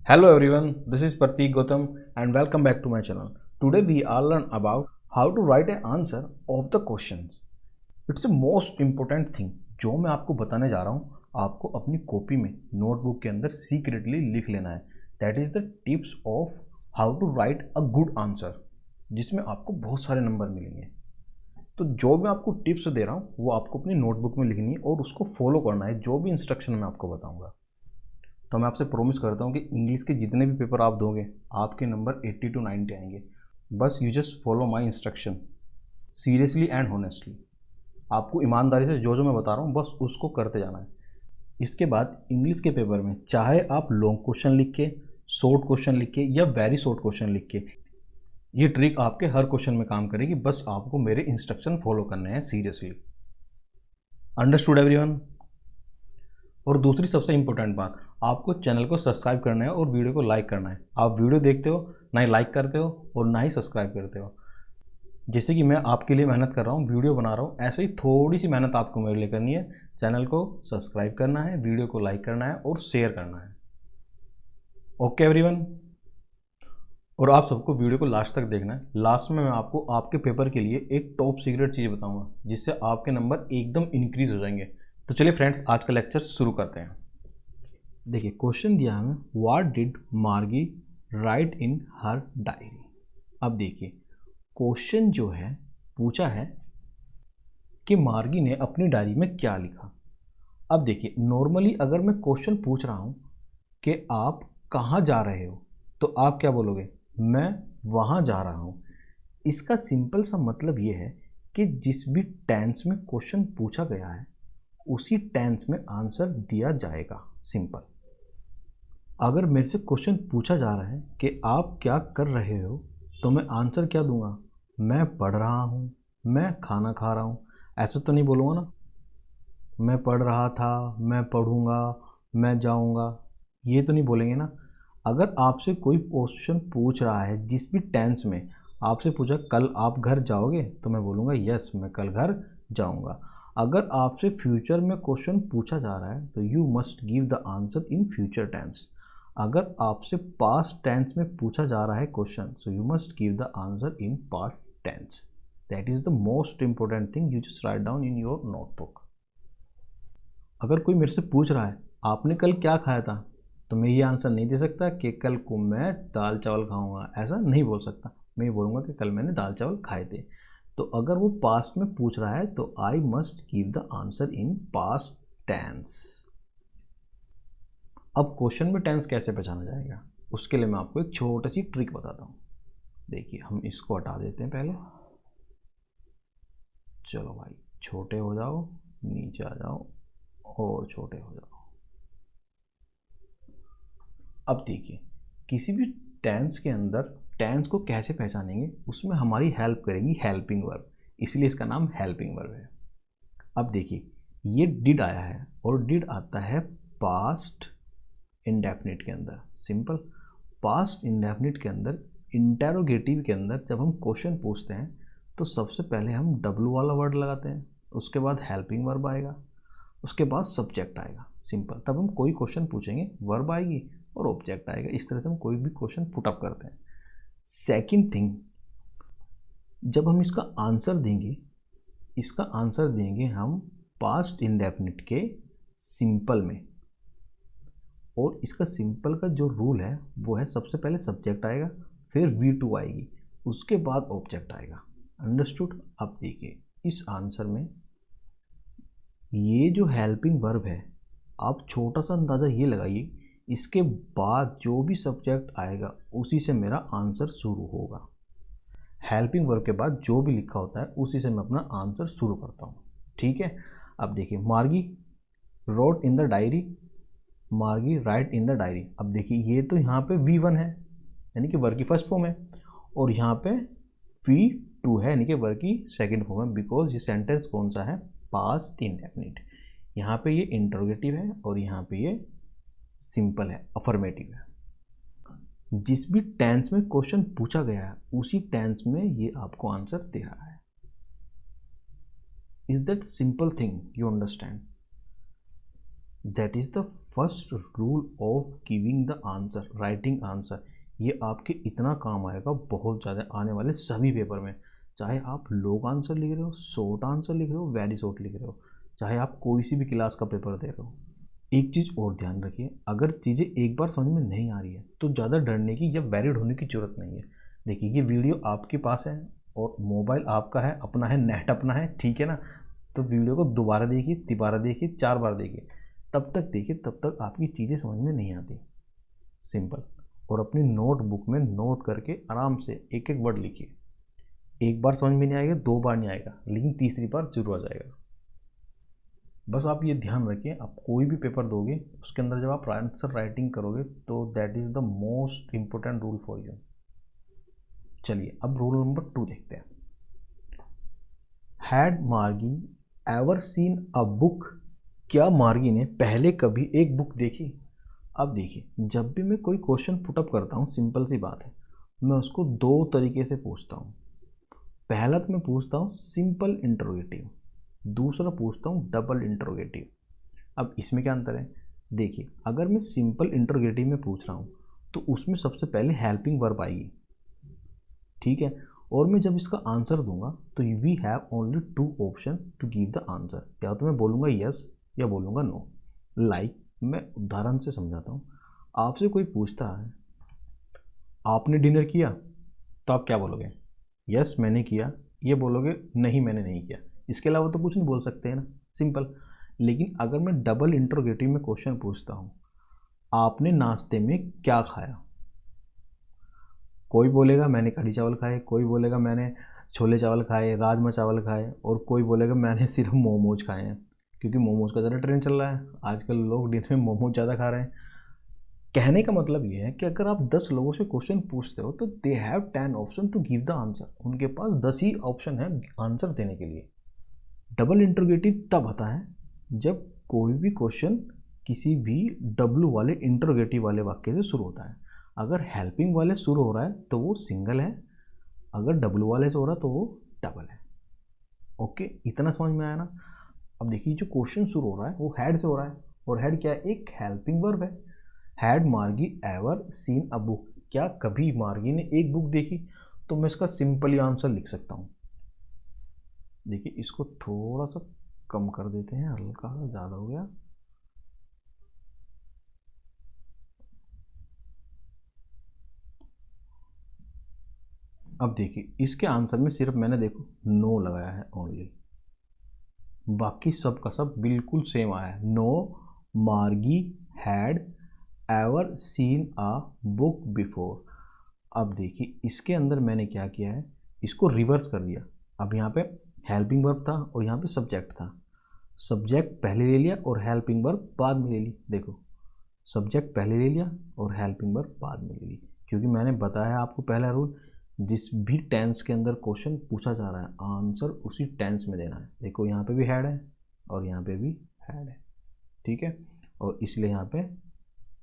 Hello everyone, this is Pratik Gautam and welcome back to my channel. Today we all learn about how to write an answer of the questions. It's the most important thing जो मैं आपको बताने जा रहा हूँ. आपको अपनी copy में नोटबुक के अंदर सीक्रेटली लिख लेना है. That is the tips of how to write a good answer, जिसमें आपको बहुत सारे नंबर मिलेंगे. तो जो मैं आपको टिप्स दे रहा हूँ वो आपको अपनी नोटबुक में लिखनी है और उसको फॉलो करना है, जो भी इंस्ट्रक्शन मैं आपको बताऊँगा. तो मैं आपसे प्रॉमिस करता हूँ कि इंग्लिश के जितने भी पेपर आप दोगे आपके नंबर 80 to 90 आएंगे. बस you just follow my instruction seriously and honestly. आपको ईमानदारी से जो मैं बता रहा हूँ बस उसको करते जाना है. इसके बाद इंग्लिश के पेपर में चाहे आप लॉन्ग क्वेश्चन लिख के, शॉर्ट क्वेश्चन लिख के या वेरी शॉर्ट क्वेश्चन लिख के, ये ट्रिक आपके हर क्वेश्चन में काम करेगी. बस आपको मेरे इंस्ट्रक्शन फॉलो करने हैं सीरियसली. Understood everyone? और दूसरी सबसे इम्पोर्टेंट बात, आपको चैनल को सब्सक्राइब करना है और वीडियो को लाइक करना है. आप वीडियो देखते हो, ना ही लाइक करते हो और ना ही सब्सक्राइब करते हो. जैसे कि मैं आपके लिए मेहनत कर रहा हूँ, वीडियो बना रहा हूँ, ऐसे ही थोड़ी सी मेहनत आपको मेरे लिए करनी है. चैनल को सब्सक्राइब करना है, वीडियो को लाइक करना है और शेयर करना है. Okay everyone? और आप सबको वीडियो को लास्ट तक देखना है. लास्ट में मैं आपको आपके पेपर के लिए एक टॉप सीक्रेट चीज़ बताऊँगा जिससे आपके नंबर एकदम इंक्रीज़ हो जाएंगे. तो चलिए फ्रेंड्स, आज का लेक्चर शुरू करते हैं. देखिए क्वेश्चन दिया हमें, व्हाट डिड मार्गी राइट इन हर डायरी. अब देखिए क्वेश्चन जो है पूछा है कि मार्गी ने अपनी डायरी में क्या लिखा. अब देखिए नॉर्मली अगर मैं क्वेश्चन पूछ रहा हूँ कि आप कहाँ जा रहे हो, तो आप क्या बोलोगे? मैं वहाँ जा रहा हूँ. इसका सिंपल सा मतलब ये है कि जिस भी टेंस में क्वेश्चन पूछा गया है उसी टेंस में आंसर दिया जाएगा. सिंपल. अगर मेरे से क्वेश्चन पूछा जा रहा है कि आप क्या कर रहे हो, तो मैं आंसर क्या दूंगा? मैं पढ़ रहा हूँ, मैं खाना खा रहा हूँ. ऐसा तो नहीं बोलूँगा ना, मैं पढ़ रहा था, मैं पढ़ूँगा, मैं जाऊँगा. ये तो नहीं बोलेंगे ना. अगर आपसे कोई क्वेश्चन पूछ रहा है जिस भी टेंस में, आपसे पूछा कल आप घर जाओगे, तो मैं बोलूँगा यस, मैं कल घर जाऊँगा. अगर आपसे फ्यूचर में क्वेश्चन पूछा जा रहा है तो you must give the answer in future tense. अगर आपसे पास्ट टेंस में पूछा जा रहा है question, so you must give the answer in past tense. That is the most important thing. You just write down in your notebook. अगर कोई मेरे से पूछ रहा है आपने कल क्या खाया था, तो मैं ये आंसर नहीं दे सकता कि कल को मैं दाल चावल खाऊंगा. ऐसा नहीं बोल सकता. मैं ये बोलूँगा कि कल मैंने दाल चावल खाए थे. तो अगर वो पास्ट में पूछ रहा है तो I must give the answer in past tense. अब क्वेश्चन में टेंस कैसे पहचाना जाएगा, उसके लिए मैं आपको एक छोटी सी ट्रिक बताता हूँ. देखिए हम इसको हटा देते हैं पहले. चलो भाई छोटे हो जाओ, नीचे आ जाओ और छोटे हो जाओ. अब देखिए किसी भी टेंस के अंदर टेंस को कैसे पहचानेंगे, उसमें हमारी हेल्प करेगी हेल्पिंग वर्ब. इसलिए इसका नाम हेल्पिंग वर्ब है. अब देखिए ये डिड आया है और डिड आता है पास्ट इंडेफिनिट के अंदर. सिंपल. पास्ट इंडेफिनिट के अंदर इंटेरोगेटिव के अंदर जब हम क्वेश्चन पूछते हैं तो सबसे पहले हम डब्ल्यू वाला वर्ड लगाते हैं, उसके बाद हेल्पिंग वर्ब आएगा, उसके बाद सब्जेक्ट आएगा. सिंपल. तब हम कोई क्वेश्चन पूछेंगे, वर्ब आएगी और ऑब्जेक्ट आएगा. इस तरह से हम कोई भी क्वेश्चन पुटअप करते हैं. सेकंड थिंग, जब हम इसका आंसर देंगे हम पास्ट इंडेफिनिट के सिंपल में. और इसका सिंपल का जो रूल है वो है सबसे पहले सब्जेक्ट आएगा, फिर V2 आएगी, उसके बाद ऑब्जेक्ट आएगा. अंडरस्टूड? अब देखिए इस आंसर में ये जो हेल्पिंग वर्ब है, आप छोटा सा अंदाज़ा ये लगाइए, इसके बाद जो भी सब्जेक्ट आएगा उसी से मेरा आंसर शुरू होगा. हेल्पिंग वर्ब के बाद जो भी लिखा होता है उसी से मैं अपना आंसर शुरू करता हूँ. ठीक है. अब देखिए मार्गी रोट इन द डायरी, मार्गी राइट इन द डायरी. अब देखिए ये तो यहाँ पे V1 है यानी कि वर्ग की फर्स्ट फॉर्म है, और यहाँ पे V2 है यानी कि वर्ग की सेकंड फॉर्म है. बिकॉज ये सेंटेंस कौन सा है? Past indefinite. यहाँ पे ये इंटरोगेटिव है और यहाँ पे ये सिंपल है, अफर्मेटिव है. जिस भी टेंस में क्वेश्चन पूछा गया है उसी टेंस में ये आपको आंसर दे रहा है. Is that simple thing? You understand? That is the first rule of giving the answer, writing answer, ये आपके इतना काम आएगा बहुत ज़्यादा आने वाले सभी पेपर में। चाहे आप लॉन्ग आंसर लिख रहे हो, शॉर्ट आंसर लिख रहे हो, वेरी शॉर्ट लिख रहे हो, चाहे आप कोई सी भी क्लास का पेपर दे रहे हो। एक चीज़ और ध्यान रखिए, अगर चीज़ें एक बार समझ में नहीं आ रही है तो ज़्यादा डरने की या वैरिड होने की ज़रूरत नहीं है। देखिए ये वीडियो आपके पास है और मोबाइल आपका है, अपना है, नेट अपना है, ठीक है ना। तो वीडियो को दोबारा देखिए, तिबारा देखिए, 4 बार देखिए, तब तक देखिए तब तक आपकी चीज़ें समझ में नहीं आती। सिंपल। और अपनी नोटबुक में नोट करके आराम से एक एक वर्ड लिखिए। एक बार समझ में नहीं आएगा, 2 बार नहीं आएगा, लेकिन तीसरी बार जरूर आ जाएगा। बस आप ये ध्यान रखिए, आप कोई भी पेपर दोगे उसके अंदर जब आप आंसर राइटिंग करोगे तो that is the most important rule for you. चलिए अब रूल नंबर 2 देखते हैं। हैड मार्गी एवर सीन अ बुक, क्या मार्गी ने पहले कभी एक बुक देखी? अब देखिए, जब भी मैं कोई क्वेश्चन पुटअप करता हूँ, सिंपल सी बात है, मैं उसको 2 तरीके से पूछता हूँ। पहला तो मैं पूछता हूँ सिंपल इंटरोगेटिव, दूसरा पूछता हूँ डबल इंटरोगेटिव। अब इसमें क्या अंतर है? देखिए, अगर मैं सिंपल इंटरोगेटिव में पूछ रहा हूँ तो उसमें सबसे पहले हेल्पिंग वर्ब आएगी, ठीक है। और मैं जब इसका आंसर दूंगा तो we have only 2 option to give the answer, या तो मैं बोलूँगा यस या बोलूँगा नो। लाइक मैं उदाहरण से समझाता हूँ। आपसे कोई पूछता है आपने डिनर किया, तो आप क्या बोलोगे? यस मैंने किया, ये बोलोगे नहीं मैंने नहीं किया। इसके अलावा तो कुछ नहीं बोल सकते हैं ना, सिंपल। लेकिन अगर मैं डबल इंटरोगेटिव में क्वेश्चन पूछता हूँ, आपने नाश्ते में क्या खाया, कोई बोलेगा मैंने कढ़ी चावल खाए, कोई बोलेगा मैंने छोले चावल खाए, राजमा चावल खाए, और कोई बोलेगा मैंने सिर्फ मोमोज खाए हैं, क्योंकि मोमोज का ज़्यादा ट्रेंड चल रहा है आजकल, लोग डिनर में मोमोज ज़्यादा खा रहे हैं। कहने का मतलब ये है कि अगर आप 10 लोगों से क्वेश्चन पूछते हो तो they have 10 option to give the answer, उनके पास 10 ही ऑप्शन है आंसर देने के लिए। डबल इंटरोगेटिव तब आता है जब कोई भी क्वेश्चन किसी भी डब्लू वाले इंटरोगेटिव वाले वाक्य से शुरू होता है। अगर हेल्पिंग वाले शुरू हो रहा है तो वो सिंगल है, अगर डब्लू वाले से हो रहा है तो वो डबल है। ओके, इतना समझ में आया ना। अब देखिए जो क्वेश्चन शुरू हो रहा है वो हैड से हो रहा है, और हैड क्या है? एक हेल्पिंग वर्ब है। हैड मार्गी एवर सीन अ बुक, क्या कभी मार्गी ने एक बुक देखी? तो मैं इसका सिंपली आंसर लिख सकता हूँ। देखिए इसको थोड़ा सा कम कर देते हैं, हल्का सा ज़्यादा हो गया। अब देखिए इसके आंसर में सिर्फ मैंने देखो नो लगाया है ओनली, बाकी सब का सब बिल्कुल सेम आया है। नो मार्गी had ever seen a book before. अब देखिए इसके अंदर मैंने क्या किया है, इसको रिवर्स कर दिया। अब यहाँ पे हेल्पिंग वर्ब था और यहाँ पे सब्जेक्ट था, सब्जेक्ट पहले ले लिया और हेल्पिंग वर्ब बाद में ले ली। देखो सब्जेक्ट पहले ले लिया और हेल्पिंग वर्ब बाद में ले ली, क्योंकि मैंने बताया आपको पहला रूल, जिस भी टेंस के अंदर क्वेश्चन पूछा जा रहा है आंसर उसी टेंस में देना है। देखो यहाँ पे भी हैड है और यहाँ पे भी हैड है, ठीक है। और इसलिए यहाँ पे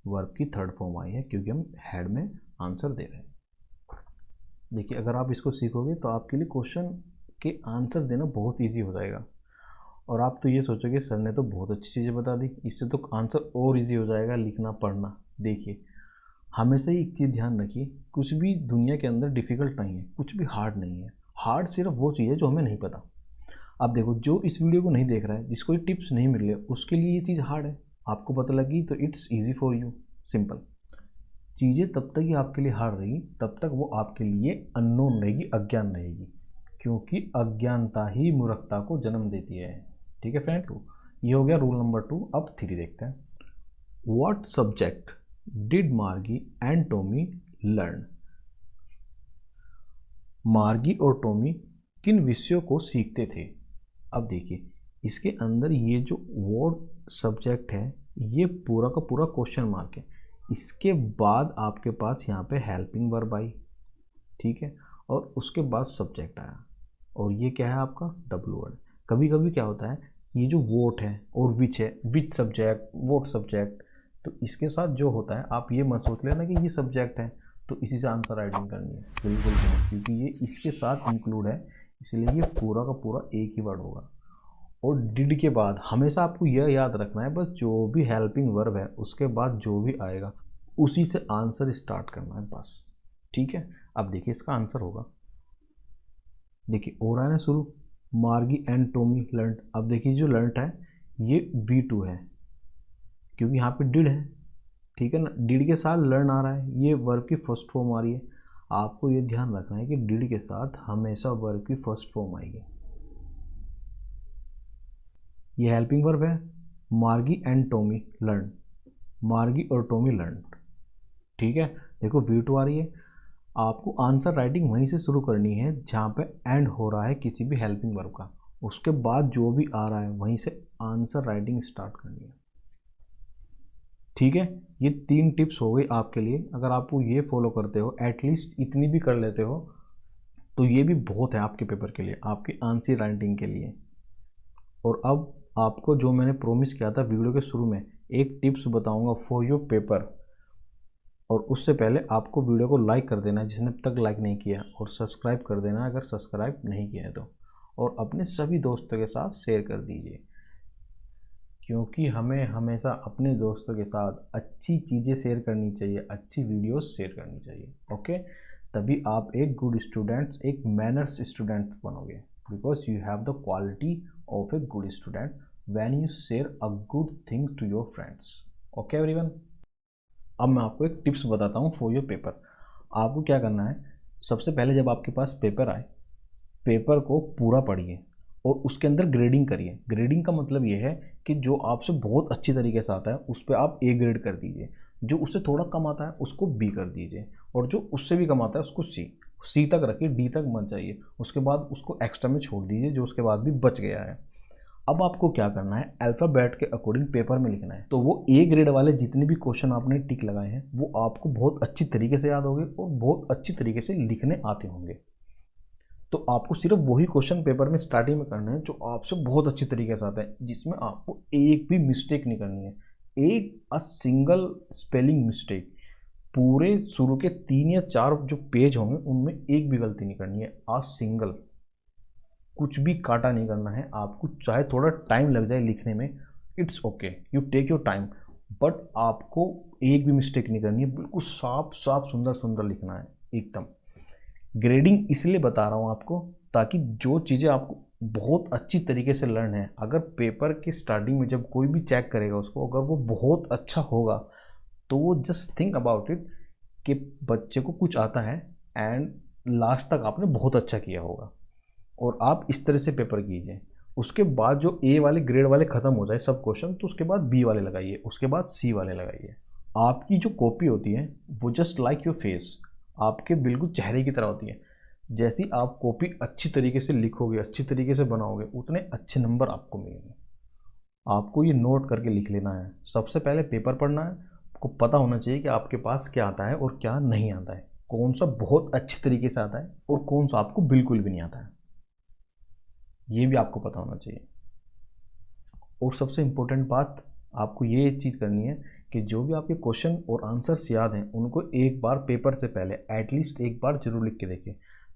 वर्ब की थर्ड फॉर्म आई है, क्योंकि हम हैड में आंसर दे रहे हैं। देखिए अगर आप इसको सीखोगे तो आपके लिए क्वेश्चन के आंसर देना बहुत ईजी हो जाएगा, और आप तो ये सोचोगे सर ने तो बहुत अच्छी चीज़ें बता दी, इससे तो आंसर और ईजी हो जाएगा लिखना पढ़ना। देखिए हमेशा ही एक चीज़ ध्यान रखिए, कुछ भी दुनिया के अंदर डिफ़िकल्ट नहीं है, कुछ भी हार्ड नहीं है। हार्ड सिर्फ वो चीज़ है जो हमें नहीं पता। अब देखो जो इस वीडियो को नहीं देख रहा है, जिसको ये टिप्स नहीं मिल रहे, उसके लिए ये चीज़ हार्ड है। आपको पता लगी तो it's easy for you, simple. चीज़ें तब तक ही आपके लिए हार्ड रहेगी तब तक वो आपके लिए अननोन रहेगी, अज्ञान रहेगी, क्योंकि अज्ञानता ही मूर्खता को जन्म देती है। ठीक है फ्रेंड्स, ये हो गया रूल नंबर 2। अब 3 देखते हैं। व्हाट सब्जेक्ट डिड मार्गी एंड टॉमी लर्न? मार्गी और टॉमी किन विषयों को सीखते थे? अब देखिए इसके अंदर ये जो वर्ड सब्जेक्ट है ये पूरा का पूरा क्वेश्चन मार्क है। इसके बाद आपके पास यहाँ पे हेल्पिंग वर्ब आई, ठीक है, और उसके बाद सब्जेक्ट आया, और ये क्या है आपका डब्लू वर्ड। कभी कभी क्या होता है, ये जो वोट है और विच है, विच सब्जेक्ट वोट सब्जेक्ट, तो इसके साथ जो होता है आप ये मत सोच लेना कि ये सब्जेक्ट है तो इसी से आंसर राइटिंग करनी है, बिल्कुल नहीं, क्योंकि ये इसके साथ इंक्लूड है, इसलिए ये पूरा का पूरा एक ही वर्ड होगा। और डिड के बाद हमेशा आपको यह याद रखना है, बस जो भी हेल्पिंग वर्ब है उसके बाद जो भी आएगा उसी से आंसर स्टार्ट करना है बस। ठीक है, अब देखिए इसका आंसर होगा, देखिए हो रहा है ना शुरू, मार्गी एंड टॉमी लर्नड। अब देखिए जो लर्नड है ये V2 है क्योंकि यहाँ पे डिड है, ठीक है ना, डिड के साथ लर्न आ रहा है, ये वर्ब की फर्स्ट फॉर्म आ रही है। आपको ये ध्यान रखना है कि डिड के साथ हमेशा वर्ब की फर्स्ट फॉर्म आएगी। ये हेल्पिंग वर्ब है, मार्गी एंड टॉमी लर्न, मार्गी और टॉमी लर्न। ठीक है, देखो V2 आ रही है, आपको आंसर राइटिंग वहीं से शुरू करनी है जहाँ पे एंड हो रहा है किसी भी हेल्पिंग वर्ब का, उसके बाद जो भी आ रहा है वहीं से आंसर राइटिंग स्टार्ट करनी है। ठीक है, ये 3 टिप्स हो गई आपके लिए। अगर आपको ये फॉलो करते हो, एटलीस्ट इतनी भी कर लेते हो, तो ये भी बहुत है आपके पेपर के लिए, आपकी आंसर राइटिंग के लिए। और अब आपको जो मैंने प्रॉमिस किया था वीडियो के शुरू में, एक टिप्स बताऊंगा फॉर योर पेपर, और उससे पहले आपको वीडियो को लाइक कर देना है जिसने अब तक लाइक नहीं किया, और सब्सक्राइब कर देना अगर सब्सक्राइब नहीं किया है तो, और अपने सभी दोस्तों के साथ शेयर कर दीजिए, क्योंकि हमें हमेशा अपने दोस्तों के साथ अच्छी चीज़ें शेयर करनी चाहिए, अच्छी वीडियोस शेयर करनी चाहिए। ओके, तभी आप एक गुड स्टूडेंट, एक मैनर्स स्टूडेंट बनोगे, because you have the quality of a good student when you share a good thing to your friends. Okay everyone, अब मैं आपको एक टिप्स बताता हूँ फॉर योर पेपर। आपको क्या करना है, सबसे पहले जब आपके पास पेपर आए, पेपर को पूरा पढ़िए और उसके अंदर ग्रेडिंग करिए। ग्रेडिंग का मतलब ये है कि जो आपसे बहुत अच्छी तरीके से आता है उस पर आप A ग्रेड कर दीजिए, जो उससे थोड़ा कम आता है उसको B कर दीजिए, और जो उससे भी कम आता है उसको C तक रखिए, D तक मत जाइए, उसके बाद उसको एक्स्ट्रा में छोड़ दीजिए जो उसके बाद भी बच गया है। अब आपको क्या करना है, अल्फ़ाबेट के अकॉर्डिंग पेपर में लिखना है, तो वो A ग्रेड वाले जितने भी क्वेश्चन आपने टिक लगाए हैं वो आपको बहुत अच्छी तरीके से याद होंगे और बहुत अच्छी तरीके से लिखने आते होंगे। तो आपको सिर्फ वही क्वेश्चन पेपर में स्टार्टिंग में करना है जो आपसे बहुत अच्छी तरीके से आता है, जिसमें आपको एक भी मिस्टेक नहीं करनी है, एक सिंगल स्पेलिंग मिस्टेक। पूरे शुरू के 3 या 4 जो पेज होंगे उनमें एक भी गलती नहीं करनी है, सिंगल, कुछ भी काटा नहीं करना है आपको, चाहे थोड़ा टाइम लग जाए लिखने में, it's okay, you take your time, but आपको एक भी मिस्टेक नहीं करनी है, बिल्कुल साफ साफ सुंदर सुंदर लिखना है एकदम। ग्रेडिंग इसलिए बता रहा हूँ आपको ताकि जो चीज़ें आपको बहुत अच्छी तरीके से लर्न है, अगर पेपर के स्टार्टिंग में जब कोई भी चेक करेगा उसको, अगर वो बहुत अच्छा होगा तो वो जस्ट थिंक अबाउट इट कि बच्चे को कुछ आता है एंड लास्ट तक आपने बहुत अच्छा किया होगा। और आप इस तरह से पेपर कीजिए, उसके बाद जो A वाले ग्रेड वाले ख़त्म हो जाए सब क्वेश्चन, तो उसके बाद B वाले लगाइए, उसके बाद C वाले लगाइए। आपकी जो कॉपी होती है वो जस्ट लाइक योर फेस, आपके बिल्कुल चेहरे की तरह होती है। जैसी आप कॉपी अच्छी तरीके से लिखोगे, अच्छी तरीके से बनाओगे, उतने अच्छे नंबर आपको मिलेंगे। आपको ये नोट करके लिख लेना है, सबसे पहले पेपर पढ़ना है, आपको पता होना चाहिए कि आपके पास क्या आता है और क्या नहीं आता है, कौन सा बहुत अच्छी तरीके से आता है और कौन सा आपको बिल्कुल भी नहीं आता है, ये भी आपको पता होना चाहिए। और सबसे इम्पोर्टेंट बात आपको ये चीज़ करनी है कि जो भी आपके क्वेश्चन और आंसर्स याद हैं उनको एक बार पेपर से पहले एटलीस्ट एक बार जरूर लिख के देखें,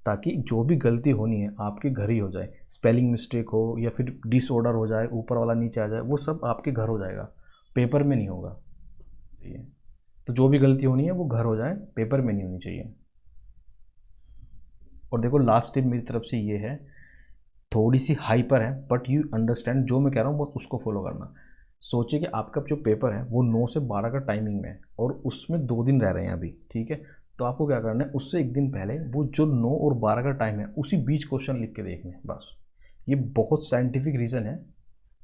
ताकि जो भी गलती होनी है आपके घर ही हो जाए, स्पेलिंग मिस्टेक हो या फिर डिसऑर्डर हो जाए, ऊपर वाला नीचे आ जाए, वो सब आपके घर हो जाएगा, पेपर में नहीं होगा। तो जो भी गलती होनी है वो घर हो जाए, पेपर में नहीं होनी चाहिए। और देखो लास्ट टिप मेरी तरफ से ये है, थोड़ी सी हाइपर है बट यू अंडरस्टैंड जो मैं कह रहा हूँ बस उसको फॉलो करना। सोचिए कि आपका जो पेपर है वो 9 से 12 का टाइमिंग में है और उसमें 2 दिन रह रहे हैं अभी, ठीक है, तो आपको क्या करना है, उससे एक दिन पहले वो जो 9 और 12 का टाइम है उसी बीच क्वेश्चन लिख के देखने हैं बस। ये बहुत साइंटिफिक रीज़न है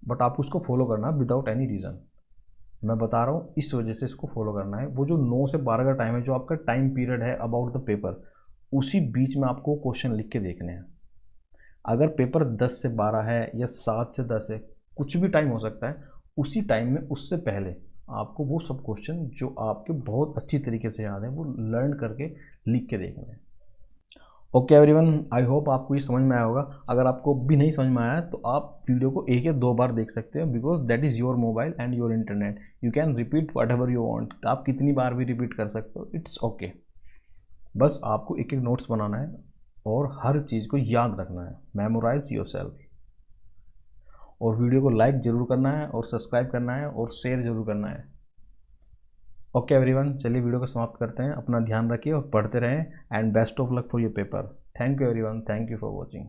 बट आपको उसको फॉलो करना विदाउट एनी रीज़न, मैं बता रहा हूँ इस वजह से इसको फॉलो करना है। वो जो 9 से 12 का टाइम है जो आपका टाइम पीरियड है अबाउट द पेपर, उसी बीच में आपको क्वेश्चन लिख के देखने हैं। अगर पेपर 10 से 12 है या 7 से 10 है, कुछ भी टाइम हो सकता है, उसी टाइम में उससे पहले आपको वो सब क्वेश्चन जो आपके बहुत अच्छी तरीके से याद है वो लर्न करके लिख के देखना है। ओके एवरीवन, आई होप आपको ये समझ में आया होगा। अगर आपको भी नहीं समझ में आया तो आप वीडियो को 1 या 2 बार देख सकते हो, because that is your mobile and your internet, you can repeat what ever you want, आप कितनी बार भी रिपीट कर सकते हो, इट्स ओके। बस आपको एक एक नोट्स बनाना है और हर चीज़ को याद रखना है, मेमोराइज योरसेल्फ। और वीडियो को लाइक ज़रूर करना है और सब्सक्राइब करना है और शेयर ज़रूर करना है। ओके एवरीवन, चलिए वीडियो को समाप्त करते हैं। अपना ध्यान रखिए और पढ़ते रहें and best of luck for your paper. Thank you everyone, thank you for watching.